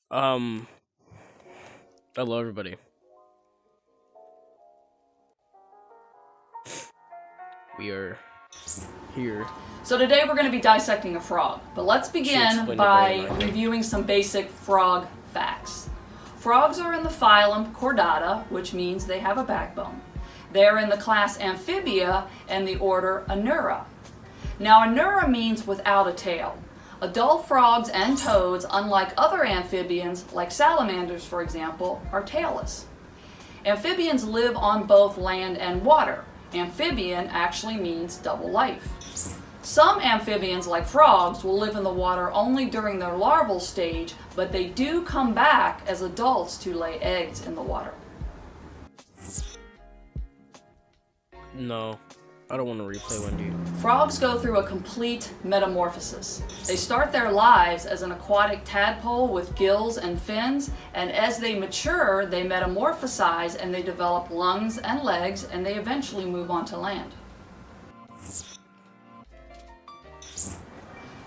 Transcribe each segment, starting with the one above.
Um, Hello everybody. We are here. So today we're going to be dissecting a frog, but let's She begin explained it better than by I did. reviewing some basic frog facts. Frogs are in the phylum Chordata, which means they have a backbone. They're in the class Amphibia and the order Anura. Now Anura means without a tail. Adult frogs and toads, unlike other amphibians, like salamanders for example, are tailless. Amphibians live on both land and water. Amphibian actually means double life. Some amphibians, like frogs, will live in the water only during their larval stage, but they do come back as adults to lay eggs in the water. No, I don't want to replay Wendy. Frogs go through a complete metamorphosis. They start their lives as an aquatic tadpole with gills and fins, and as they mature, they metamorphosize and they develop lungs and legs, and they eventually move on to land.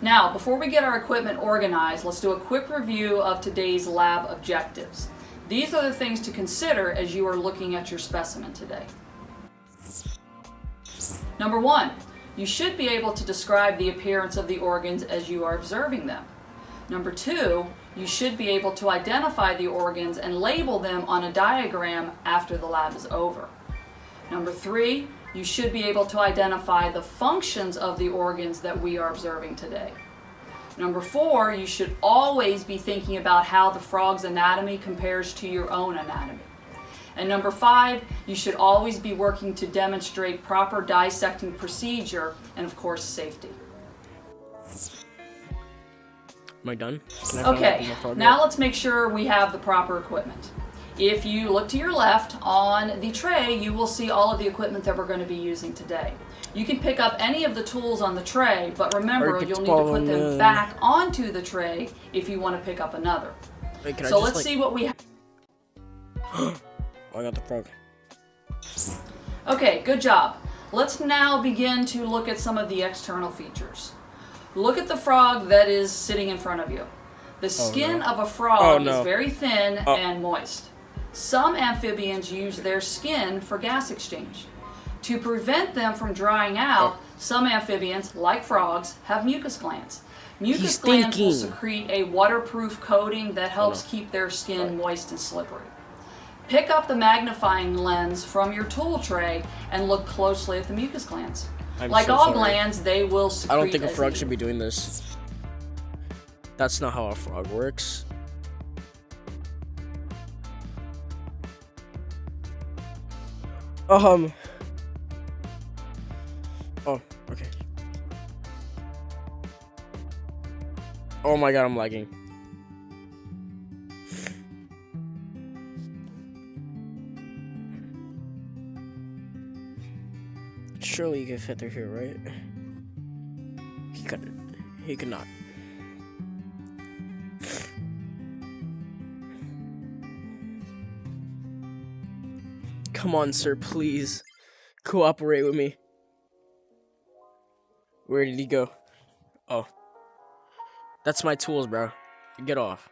Now, before we get our equipment organized, let's do a quick review of today's lab objectives. These are the things to consider as you are looking at your specimen today. Number one, you should be able to describe the appearance of the organs as you are observing them. Number two, you should be able to identify the organs and label them on a diagram after the lab is over. Number three, you should be able to identify the functions of the organs that we are observing today. Number four, you should always be thinking about how the frog's anatomy compares to your own anatomy. And number five, you should always be working to demonstrate proper dissecting procedure and, of course, safety. Am I done? Okay, now let's make sure we have the proper equipment. If you look to your left on the tray, you will see all of the equipment that we're going to be using today. You can pick up any of the tools on the tray, but remember, you'll need to put them back onto the tray if you want to pick up another. Wait, so let's see what we have. I got the frog. Okay, good job. Let's now begin to look at some of the external features. Look at the frog that is sitting in front of you. The skin of a frog is very thin and moist. Some amphibians use their skin for gas exchange. To prevent them from drying out, some amphibians, like frogs, have mucus glands. Mucus glands will secrete a waterproof coating that helps keep their skin moist and slippery. Pick up the magnifying lens from your tool tray and look closely at the mucus glands. Like all glands, they will secrete. I don't think a frog should be doing this. That's not how a frog works. Oh, okay. Oh my god, I'm lagging. Surely you can fit through here, right? He couldn't. He could not. Come on, sir, please. Cooperate with me. Where did he go? Oh. That's my tools, bro. Get off.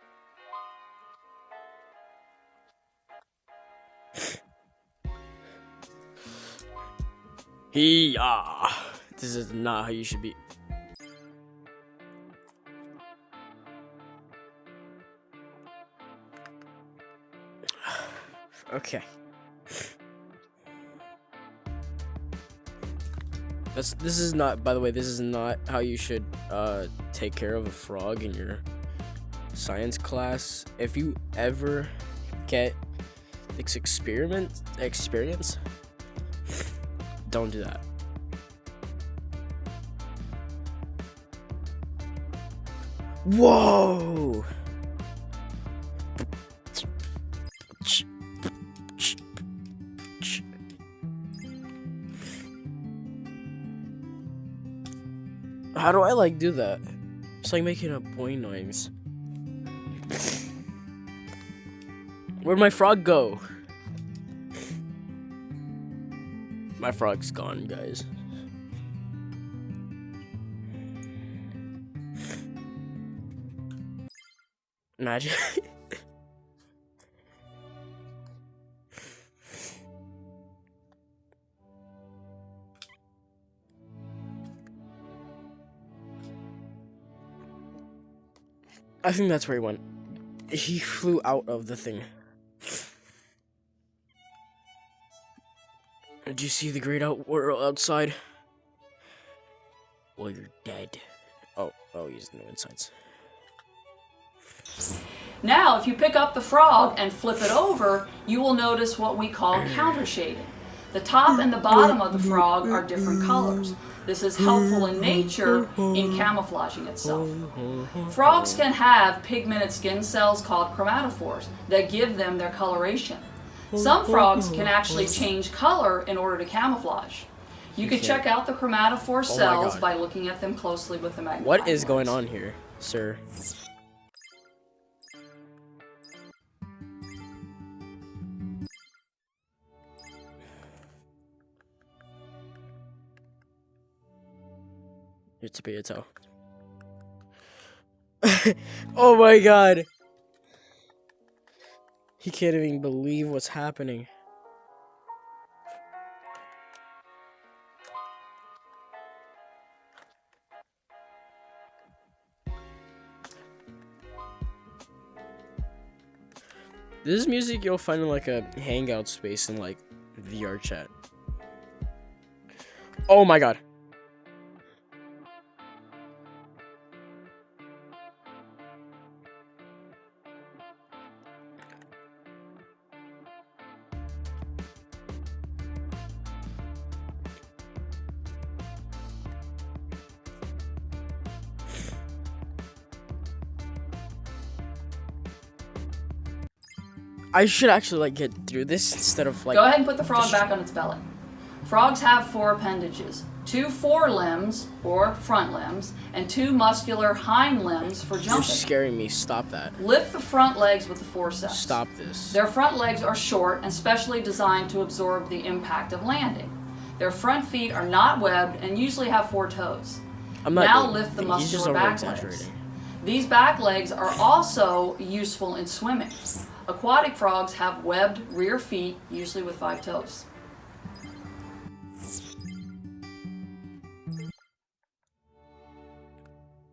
This is not how you should be. Okay. This is not, by the way, this is not how you should take care of a frog in your science class. If you ever get this experience, don't do that. Whoa! How do I do that? It's like making a boing noise. Where'd my frog go? My frog's gone, guys. Imagine. I think that's where he went. He flew out of the thing. Did you see the great world outside? Well, you're dead. Oh, he's no insides. Now, if you pick up the frog and flip it over, you will notice what we call counter shading. The top and the bottom of the frog are different colors. This is helpful in nature in camouflaging itself. Frogs can have pigmented skin cells called chromatophores that give them their coloration. Some frogs can actually change color in order to camouflage. You can check out the chromatophore cells by looking at them closely with the magnifying What is going lens. on here, sir? Your tip of your toe. Oh my god. He can't even believe what's happening. This is music you'll find in like a hangout space in like VR chat. Oh my god. I should actually like get through this instead of like. Go ahead and put the frog back on its belly. Frogs have 4 appendages, 2 forelimbs or front limbs, and 2 muscular hind limbs for You're jumping. scaring me. Stop that. Lift the front legs with the forceps. Stop this. Their front legs are short and specially designed to absorb the impact of landing. Their front feet are not webbed and usually have 4 toes. I'm not. Now doing lift the anything. He's just muscular back over-exaggerating. legs. These back legs are also useful in swimming. Aquatic frogs have webbed rear feet, usually with 5 toes.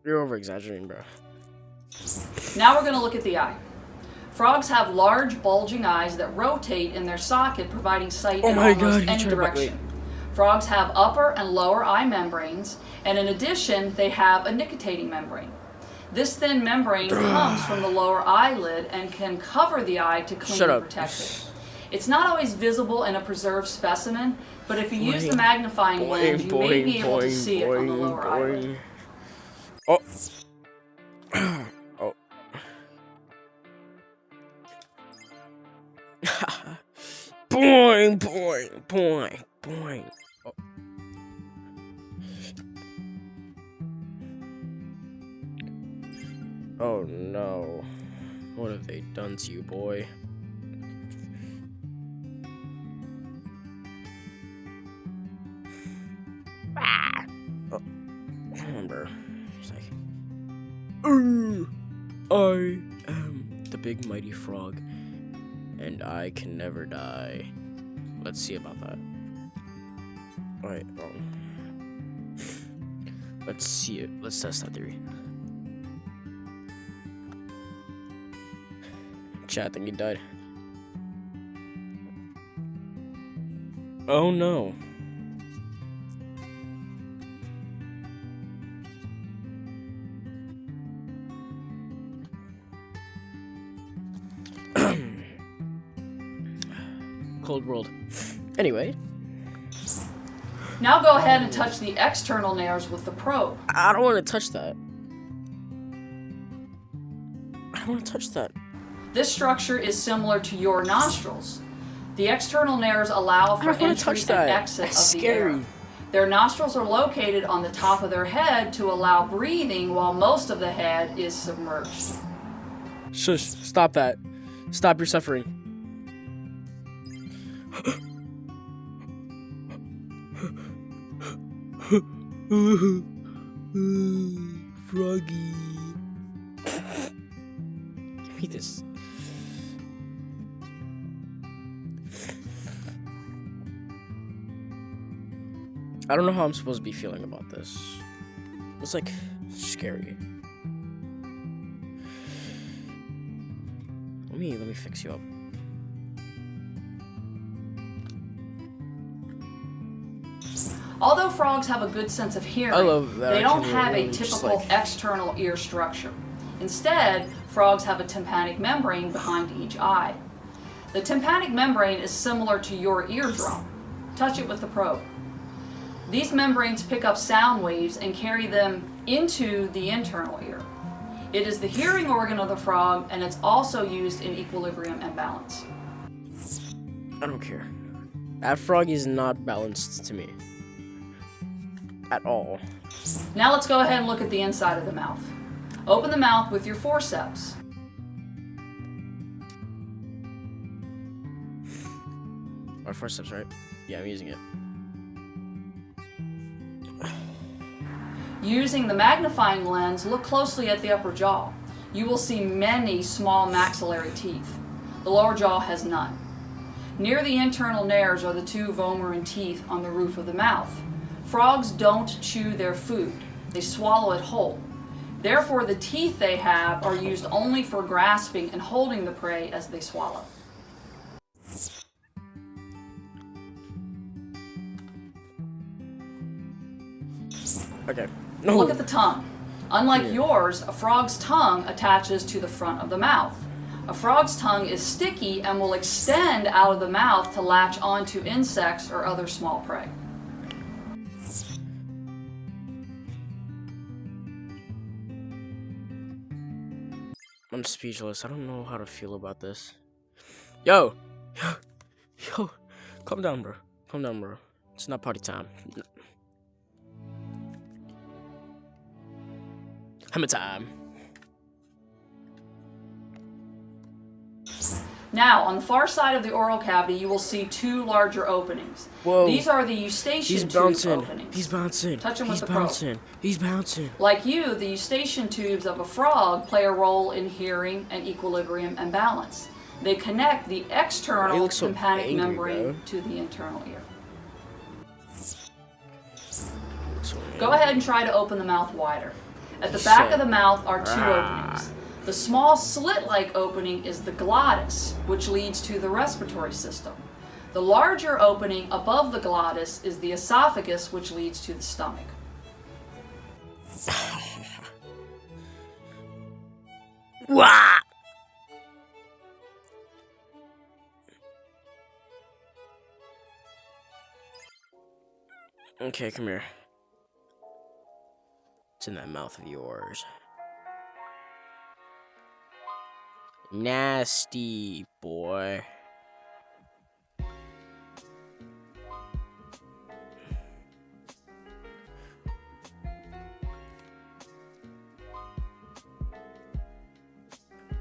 You're over-exaggerating, bro. Now we're going to look at the eye. Frogs have large, bulging eyes that rotate in their socket, providing sight in almost any direction. Frogs have upper and lower eye membranes, and in addition, they have a nictitating membrane. This thin membrane comes from the lower eyelid and can cover the eye to clean and protect it. It's not always visible in a preserved specimen, but if you use the magnifying lens, you may be able to see it on the lower eyelid. Oh. Oh. Boing, boing, boing, boing. Oh. Oh no. What have they done to you, boy? Ah. Oh. Remember. He's like, I am the big mighty frog, and I can never die. Let's see about that. Wait, let's see it. Let's test that theory. Chat, I think he died. Oh no. Cold world. Anyway. Now go ahead and touch the external nares with the probe. I don't want to touch that. I don't want to touch that. This structure is similar to your nostrils. The external nares allow for entry and exit of the air. Their nostrils are located on the top of their head to allow breathing while most of the head is submerged. Shush, stop that. Stop your suffering. Froggy. Give me this. I don't know how I'm supposed to be feeling about this. It's like scary. Let me fix you up. Although frogs have a good sense of hearing, I love that. they I don't can have a really just, typical like- external ear structure. Instead, frogs have a tympanic membrane behind each eye. The tympanic membrane is similar to your eardrum. Touch it with the probe. These membranes pick up sound waves and carry them into the internal ear. It is the hearing organ of the frog, and it's also used in equilibrium and balance. I don't care. That frog is not balanced to me. At all. Now let's go ahead and look at the inside of the mouth. Open the mouth with your forceps. My forceps, right? Yeah, I'm using it. Using the magnifying lens, look closely at the upper jaw. You will see many small maxillary teeth. The lower jaw has none. Near the internal nares are the two vomerine teeth on the roof of the mouth. Frogs don't chew their food. They swallow it whole. Therefore, the teeth they have are used only for grasping and holding the prey as they swallow. Okay. No. Look at the tongue. Unlike yours, a frog's tongue attaches to the front of the mouth. A frog's tongue is sticky and will extend out of the mouth to latch onto insects or other small prey. I'm speechless. I don't know how to feel about this. Yo! Calm down, bro. Calm down, bro. It's not party time. Hammer time. Now, on the far side of the oral cavity, you will see two larger openings. Whoa. These are the eustachian He's tube bouncing. openings. He's bouncing. Touch him with He's the probe. bouncing. He's bouncing. Like you, the eustachian tubes of a frog play a role in hearing and equilibrium and balance. They connect the Why external you look so tympanic angry, membrane bro? to the internal ear. So, Go ahead and try to open the mouth wider. At the back of the mouth are two openings. The small slit-like opening is the glottis, which leads to the respiratory system. The larger opening above the glottis is the esophagus, which leads to the stomach. Wah! Okay, come here. It's in that mouth of yours. Nasty boy.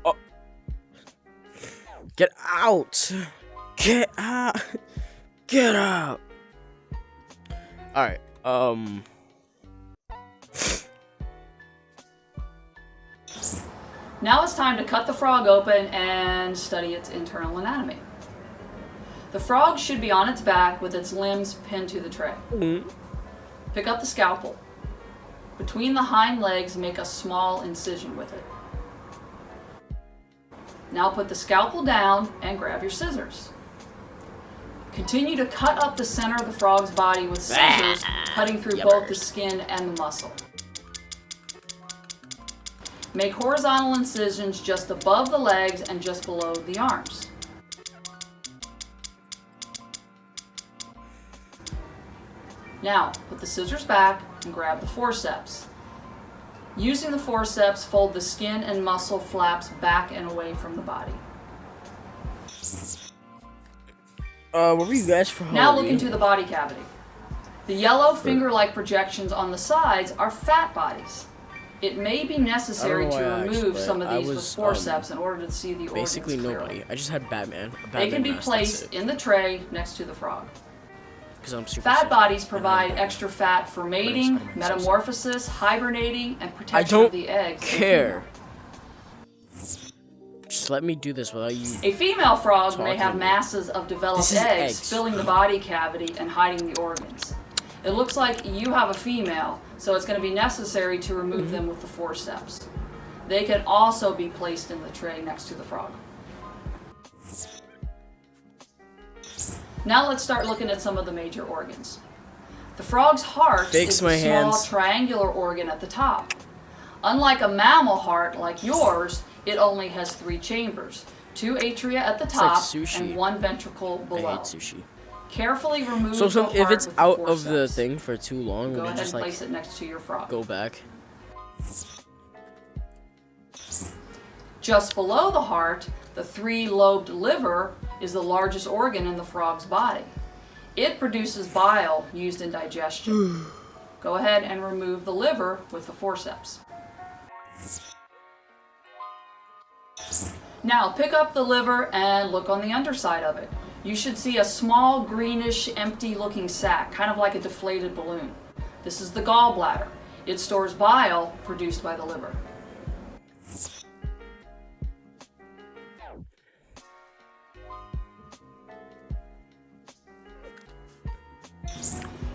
Oh. Get out. Get out. Get out. All right. Now it's time to cut the frog open and study its internal anatomy. The frog should be on its back with its limbs pinned to the tray. Pick up the scalpel. Between the hind legs, make a small incision with it. Now put the scalpel down and grab your scissors. Continue to cut up the center of the frog's body with scissors, cutting through both the skin and the muscle. Make horizontal incisions just above the legs and just below the arms. Now, put the scissors back and grab the forceps. Using the forceps, fold the skin and muscle flaps back and away from the body. What were you guys for Halloween? Now look into the body cavity. The yellow finger-like projections on the sides are fat bodies. It may be necessary to remove some of these with forceps in order to see the organs basically clearly. nobody. I just had Batman. They can be placed in the tray next to the frog. Because I'm super Fat sick. bodies provide extra fat for mating, Spider-Man, metamorphosis, hibernating, and I protection don't of the eggs. care. Just let me do this without you. A female frog may Talking have to me. masses of developed This is eggs eggs. filling the body cavity and hiding the organs. It looks like you have a female, so it's going to be necessary to remove them with the forceps. They can also be placed in the tray next to the frog. Now let's start looking at some of the major organs. The frog's heart Fix is my the small hands. triangular organ at the top. Unlike a mammal heart like yours, it only has 3 chambers, 2 atria at the like top sushi. and 1 ventricle I below. hate sushi. Carefully remove So the if heart it's with the out of the forceps. thing for too long, Go we ahead just and like place it next to your frog. go back. Just below the heart, the 3-lobed liver is the largest organ in the frog's body. It produces bile used in digestion. Go ahead and remove the liver with the forceps. Now pick up the liver and look on the underside of it. You should see a small greenish empty looking sac, kind of like a deflated balloon. This is the gallbladder. It stores bile produced by the liver.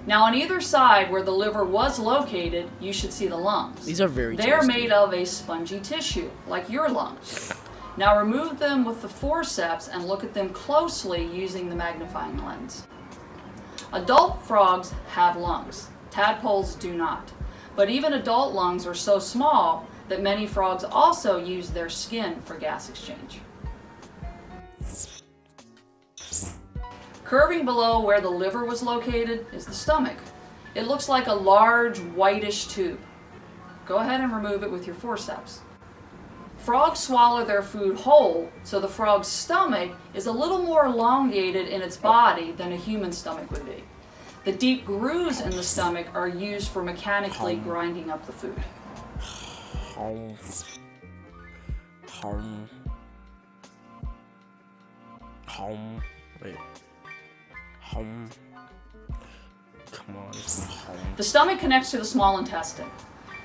Now on either side where the liver was located, you should see the lungs. These are very They are tasty. made of a spongy tissue, like your lungs. Now remove them with the forceps and look at them closely using the magnifying lens. Adult frogs have lungs. Tadpoles do not. But even adult lungs are so small that many frogs also use their skin for gas exchange. Curving below where the liver was located is the stomach. It looks like a large whitish tube. Go ahead and remove it with your forceps. Frogs swallow their food whole, so the frog's stomach is a little more elongated in its body than a human stomach would be. The deep grooves in the stomach are used for mechanically grinding up the food. Home. Home. Home. Wait. Home. Come on. Home. The stomach connects to the small intestine.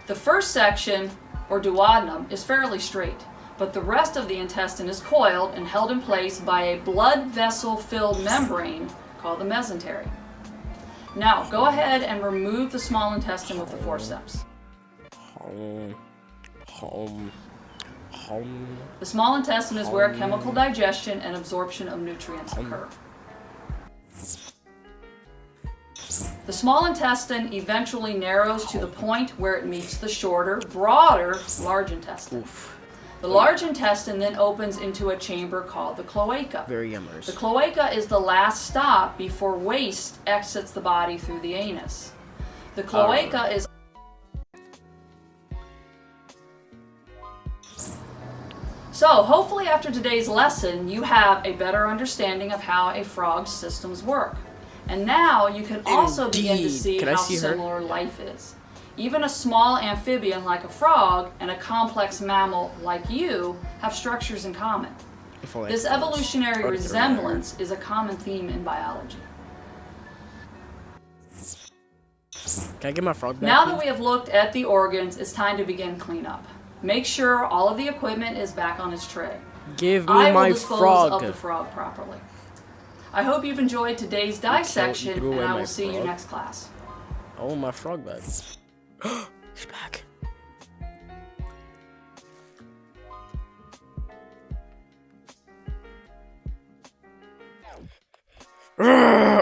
The first section, or duodenum, is fairly straight, but the rest of the intestine is coiled and held in place by a blood vessel-filled membrane called the mesentery. Now, go ahead and remove the small intestine with the forceps. Home. Home. Home. The small intestine is where chemical digestion and absorption of nutrients occur. The small intestine eventually narrows to the point where it meets the shorter, broader large intestine. Oof. The large intestine then opens into a chamber called the cloaca. Very yummers. The cloaca is the last stop before waste exits the body through the anus. The cloaca is So, hopefully after today's lesson, you have a better understanding of how a frog's systems work. And now you can also begin to Indeed. see Can I how see her? similar life is. Even a small amphibian like a frog and a complex mammal like you have structures in common. If only I This could focus. evolutionary I would throw my resemblance is a common theme in biology. Can I get my frog back? Now that please? we have looked at the organs, it's time to begin cleanup. Make sure all of the equipment is back on its tray. Give me I will my dispose frog. of the frog properly. I hope you've enjoyed today's dissection, threw and away I my will see you frog. next class. Oh, my frog back. He's back.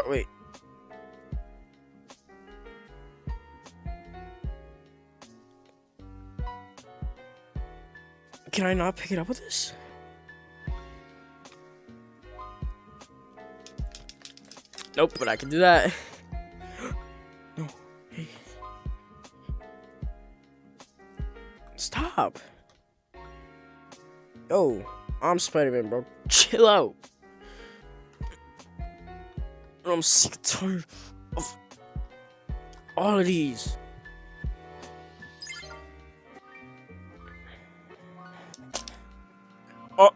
Wait. Can I not pick it up with this? Nope, but I can do that. No. Hey. Stop. Yo, I'm Spider-Man, bro. Chill out. I'm sick and tired of all of these. Oh.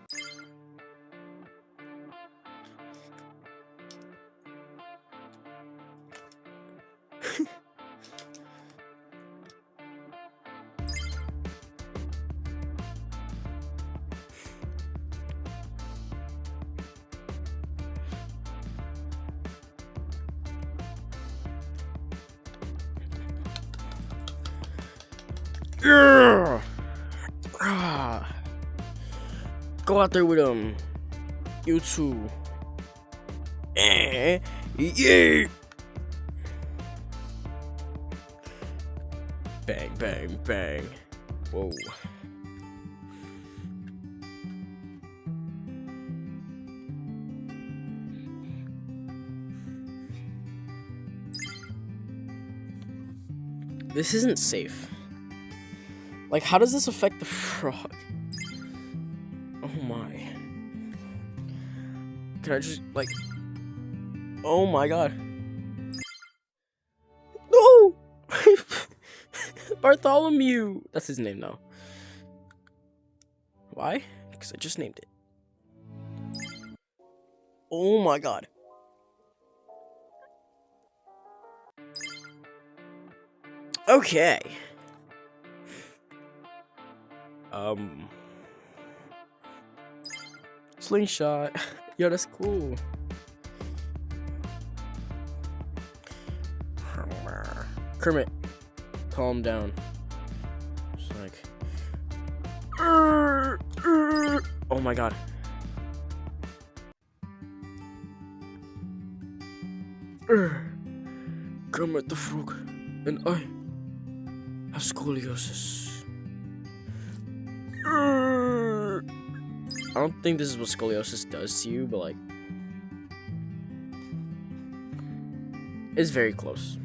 Yeah. Ah. Go out there with him. You too. Yeah. Bang, bang, bang. Whoa. This isn't safe. Like, how does this affect the frog? Oh my. Can I just, like... Oh my god. No! Bartholomew! That's his name now. Why? Because I just named it. Oh my god. Okay. Slingshot. Yo, that's cool. Kermit, calm down. Just like... Oh my god. Kermit the Frog and I have scoliosis. I don't think this is what scoliosis does to you, but like, it's very close.